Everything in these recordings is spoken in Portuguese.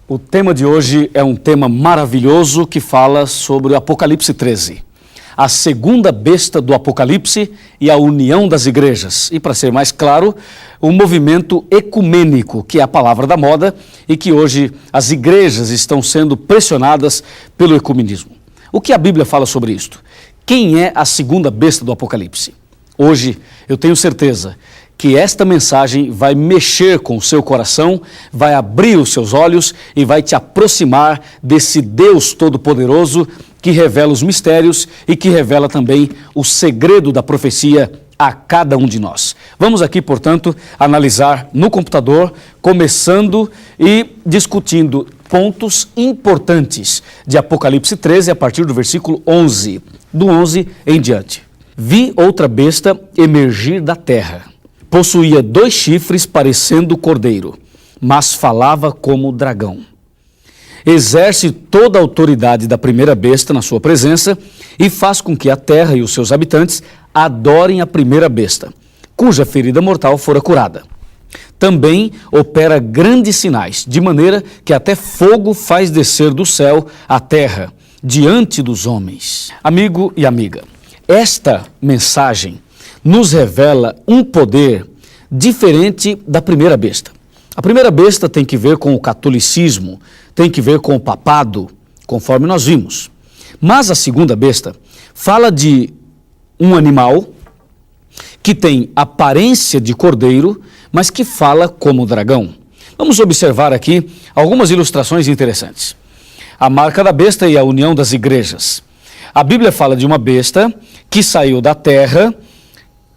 O tema de hoje é um tema maravilhoso que fala sobre o Apocalipse 13. A segunda besta do Apocalipse e a união das igrejas. E, para ser mais claro, o movimento ecumênico, que é a palavra da moda e que hoje as igrejas estão sendo pressionadas pelo ecumenismo. O que a Bíblia fala sobre isto? Quem é a segunda besta do Apocalipse? Hoje, eu tenho certeza que esta mensagem vai mexer com o seu coração, vai abrir os seus olhos e vai te aproximar desse Deus Todo-Poderoso que revela os mistérios e que revela também o segredo da profecia a cada um de nós. Vamos aqui, portanto, analisar no computador, começando e discutindo pontos importantes de Apocalipse 13 a partir do versículo 11, do 11 em diante. Vi outra besta emergir da terra. Possuía 2 chifres parecendo cordeiro, mas falava como dragão. Exerce toda a autoridade da primeira besta na sua presença e faz com que a terra e os seus habitantes adorem a primeira besta, cuja ferida mortal fora curada. Também opera grandes sinais, de maneira que até fogo faz descer do céu à terra, diante dos homens. Amigo e amiga, esta mensagem nos revela um poder diferente da primeira besta. A primeira besta tem que ver com o catolicismo, tem que ver com o papado, conforme nós vimos. Mas a segunda besta fala de um animal que tem aparência de cordeiro, mas que fala como dragão. Vamos observar aqui algumas ilustrações interessantes. A marca da besta e a união das igrejas. A Bíblia fala de uma besta que saiu da terra,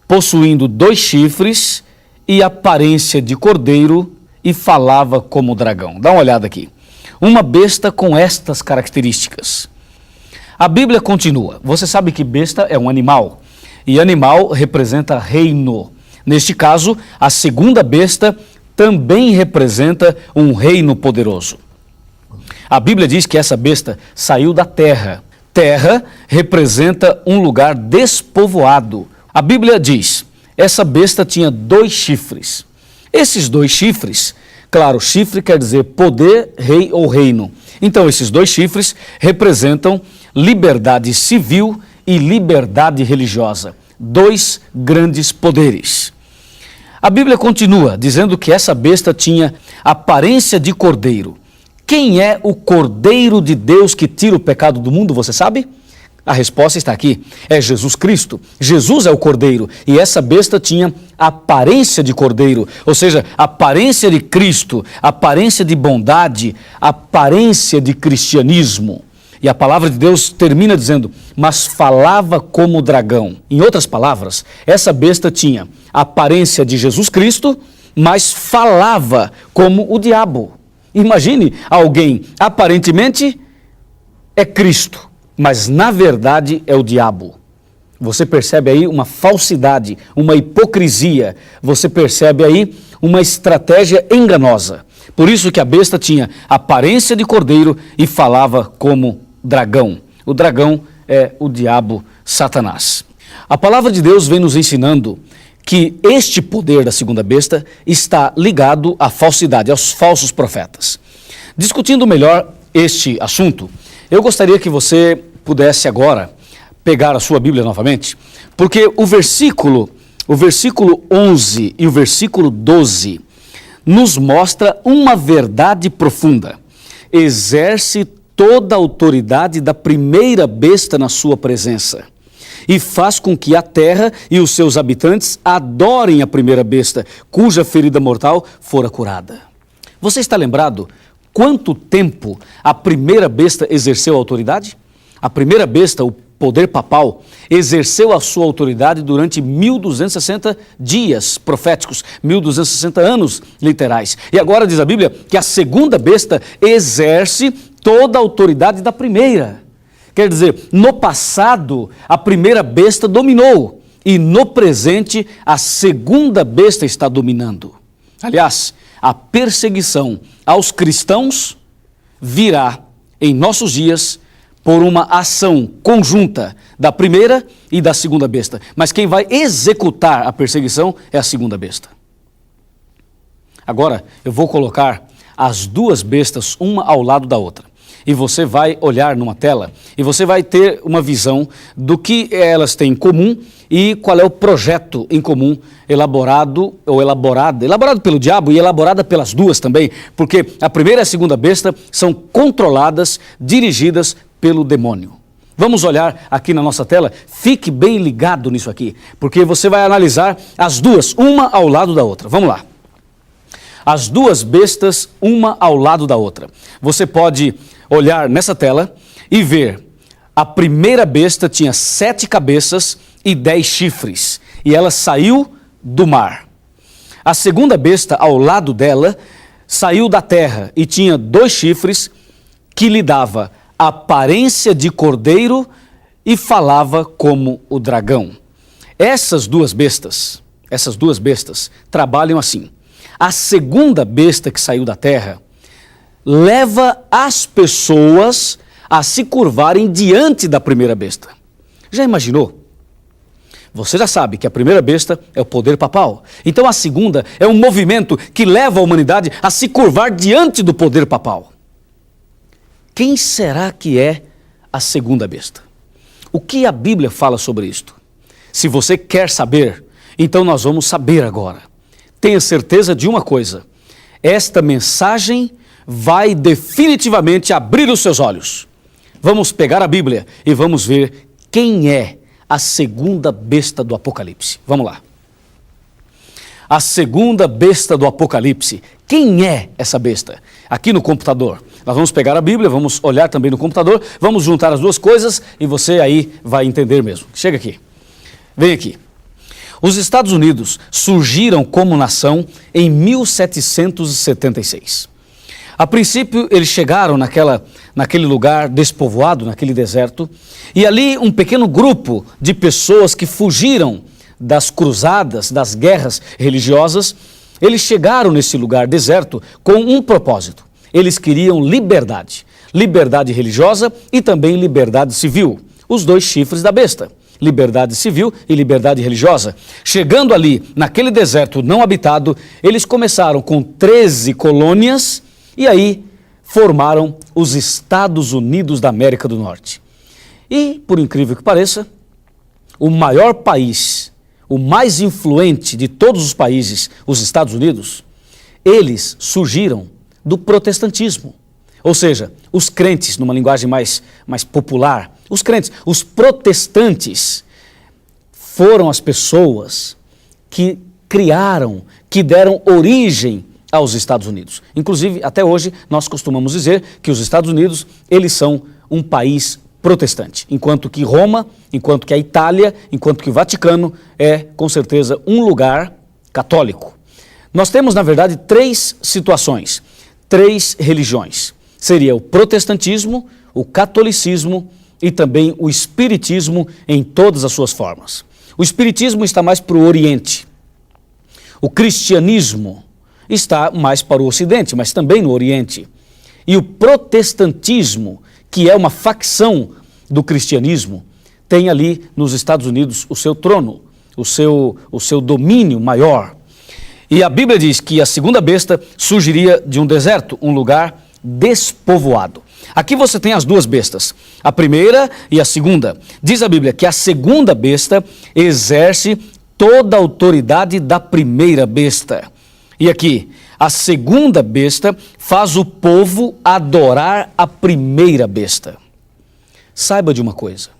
possuindo 2 chifres e aparência de cordeiro e falava como dragão. Dá uma olhada aqui. Uma besta com estas características. A Bíblia continua. Você sabe que besta é um animal e animal representa reino. Neste caso, a segunda besta também representa um reino poderoso. A Bíblia diz que essa besta saiu da terra. Terra representa um lugar despovoado. A Bíblia diz, essa besta tinha 2 chifres. Esses 2 chifres, claro, chifre quer dizer poder, rei ou reino. Então, esses 2 chifres representam liberdade civil e liberdade religiosa. 2 grandes poderes. A Bíblia continua dizendo que essa besta tinha aparência de cordeiro. Quem é o Cordeiro de Deus que tira o pecado do mundo, você sabe? A resposta está aqui, é Jesus Cristo. Jesus é o Cordeiro e essa besta tinha aparência de Cordeiro, ou seja, aparência de Cristo, aparência de bondade, aparência de cristianismo. E a palavra de Deus termina dizendo, mas falava como dragão. Em outras palavras, essa besta tinha aparência de Jesus Cristo, mas falava como o diabo. Imagine alguém, aparentemente é Cristo, mas na verdade é o diabo. Você percebe aí uma falsidade, uma hipocrisia, você percebe aí uma estratégia enganosa. Por isso que a besta tinha aparência de cordeiro e falava como dragão. O dragão é o diabo Satanás. A palavra de Deus vem nos ensinando que este poder da segunda besta está ligado à falsidade, aos falsos profetas. Discutindo melhor este assunto, eu gostaria que você pudesse agora pegar a sua Bíblia novamente, porque o versículo 11 e o versículo 12 nos mostra uma verdade profunda. Exerce toda a autoridade da primeira besta na sua presença e faz com que a terra e os seus habitantes adorem a primeira besta, cuja ferida mortal fora curada. Você está lembrado quanto tempo a primeira besta exerceu a autoridade? A primeira besta, o poder papal, exerceu a sua autoridade durante 1260 dias proféticos, 1260 anos literais. E agora diz a Bíblia que a segunda besta exerce toda a autoridade da primeira. Quer dizer, no passado, a primeira besta dominou e no presente, a segunda besta está dominando. Aliás, a perseguição aos cristãos virá em nossos dias por uma ação conjunta da primeira e da segunda besta. Mas quem vai executar a perseguição é a segunda besta. Agora, eu vou colocar as duas bestas, uma ao lado da outra. E você vai olhar numa tela e você vai ter uma visão do que elas têm em comum e qual é o projeto em comum elaborado pelo diabo e elaborada pelas duas também, porque a primeira e a segunda besta são controladas, dirigidas pelo demônio. Vamos olhar aqui na nossa tela, fique bem ligado nisso aqui, porque você vai analisar as duas, uma ao lado da outra. Vamos lá. As duas bestas, uma ao lado da outra. Você pode olhar nessa tela e ver a primeira besta tinha 7 cabeças e 10 chifres, e ela saiu do mar. A segunda besta, ao lado dela, saiu da terra e tinha 2 chifres que lhe dava aparência de cordeiro e falava como o dragão. Essas duas bestas trabalham assim. A segunda besta que saiu da terra leva as pessoas a se curvarem diante da primeira besta. Já imaginou? Você já sabe que a primeira besta é o poder papal. Então a segunda é um movimento que leva a humanidade a se curvar diante do poder papal. Quem será que é a segunda besta? O que a Bíblia fala sobre isto? Se você quer saber, então nós vamos saber agora. Tenha certeza de uma coisa: esta mensagem vai definitivamente abrir os seus olhos. Vamos pegar a Bíblia e vamos ver quem é a segunda besta do Apocalipse. Vamos lá. A segunda besta do Apocalipse. Quem é essa besta? Aqui no computador. Nós vamos pegar a Bíblia, vamos olhar também no computador, vamos juntar as duas coisas e você aí vai entender mesmo. Chega aqui. Vem aqui. Os Estados Unidos surgiram como nação em 1776. A princípio, eles chegaram naquele lugar despovoado, naquele deserto, e ali um pequeno grupo de pessoas que fugiram das cruzadas, das guerras religiosas, eles chegaram nesse lugar deserto com um propósito. Eles queriam liberdade, liberdade religiosa e também liberdade civil, os 2 chifres da besta. Liberdade civil e liberdade religiosa. Chegando ali, naquele deserto não habitado, eles começaram com 13 colônias e aí formaram os Estados Unidos da América do Norte. E, por incrível que pareça, o maior país, o mais influente de todos os países, os Estados Unidos, eles surgiram do protestantismo. Ou seja, os crentes, numa linguagem mais popular, os crentes, os protestantes, foram as pessoas que criaram, que deram origem aos Estados Unidos. Inclusive, até hoje, nós costumamos dizer que os Estados Unidos, eles são um país protestante, enquanto que Roma, enquanto que a Itália, enquanto que o Vaticano é, com certeza, um lugar católico. Nós temos, na verdade, 3 situações, 3 religiões. Seria o protestantismo, o catolicismo e também o espiritismo em todas as suas formas. O espiritismo está mais para o Oriente. O cristianismo está mais para o Ocidente, mas também no Oriente. E o protestantismo, que é uma facção do cristianismo, tem ali nos Estados Unidos o seu trono, o seu domínio maior. E a Bíblia diz que a segunda besta surgiria de um deserto, um lugar despovoado. Aqui você tem as 2 bestas, a primeira e a segunda. Diz a Bíblia que a segunda besta exerce toda a autoridade da primeira besta. E aqui, a segunda besta faz o povo adorar a primeira besta. Saiba de uma coisa,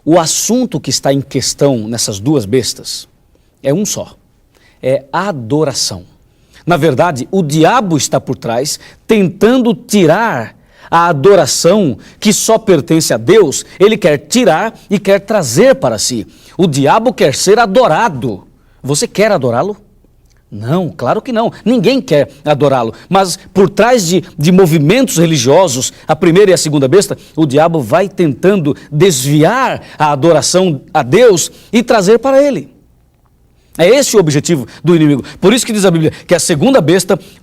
o assunto que está em questão nessas 2 bestas é um só, é adoração. Na verdade, o diabo está por trás, tentando tirar a adoração que só pertence a Deus. Ele quer tirar e quer trazer para si. O diabo quer ser adorado. Você quer adorá-lo? Não, claro que não. Ninguém quer adorá-lo. Mas por trás de movimentos religiosos, a primeira e a segunda besta, o diabo vai tentando desviar a adoração a Deus e trazer para ele. É esse o objetivo do inimigo. Por isso que diz a Bíblia que a segunda besta